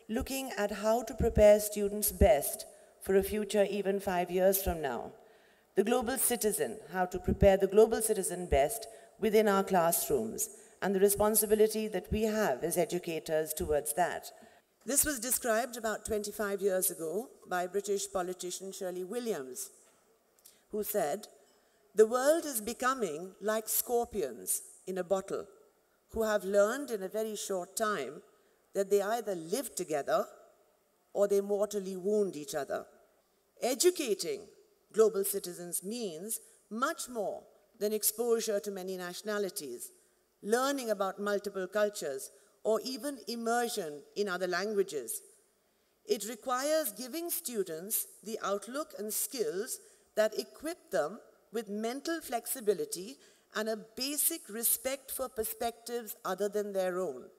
looking at how to prepare students best for a future even 5 years from now. The global citizen, how to prepare the global citizen best within our classrooms, and the responsibility that we have as educators towards that. This was described about 25 years ago by British politician Shirley Williams, who said, "The world is becoming like scorpions in a bottle, who have learned in a very short time that they either live together or they mortally wound each other." Educating global citizens means much more than exposure to many nationalities, learning about multiple cultures, or even immersion in other languages. It requires giving students the outlook and skills that equip them with mental flexibility and a basic respect for perspectives other than their own.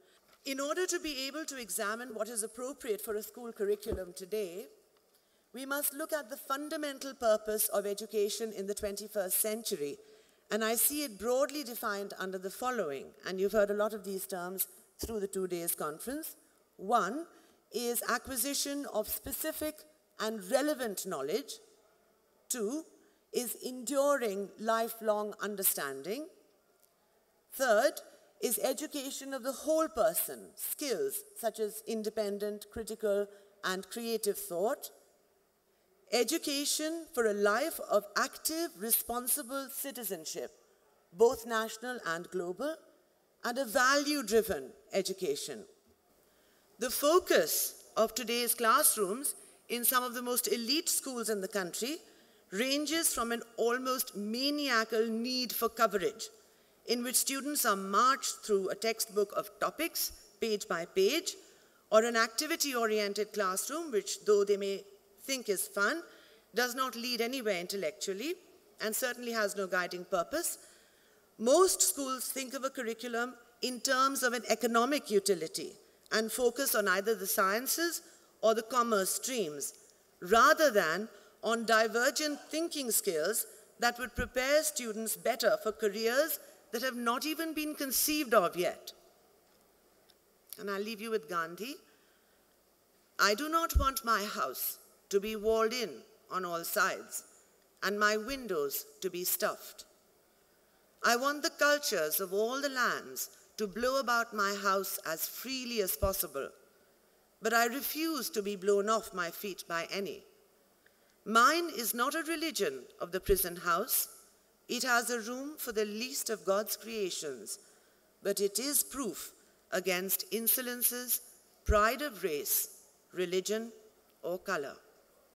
In order to be able to examine what is appropriate for a school curriculum today, we must look at the fundamental purpose of education in the 21st century, and I see it broadly defined under the following, and you've heard a lot of these terms through the 2 days conference. One is acquisition of specific and relevant knowledge. Two is enduring lifelong understanding. Third is education of the whole person, skills such as independent, critical, and creative thought. Education for a life of active, responsible citizenship, both national and global, and a value-driven education. The focus of today's classrooms in some of the most elite schools in the country ranges from an almost maniacal need for coverage, in which students are marched through a textbook of topics, page by page, or an activity-oriented classroom, which, though they may think is fun, does not lead anywhere intellectually, and certainly has no guiding purpose. Most schools think of a curriculum in terms of an economic utility and focus on either the sciences or the commerce streams, rather than on divergent thinking skills that would prepare students better for careers that have not even been conceived of yet. And I'll leave you with Gandhi. "I do not want my house to be walled in on all sides and my windows to be stuffed. I want the cultures of all the lands to blow about my house as freely as possible, but I refuse to be blown off my feet by any. Mine is not a religion of the prison house. It has a room for the least of God's creations, but it is proof against insolences, pride of race, religion, or color."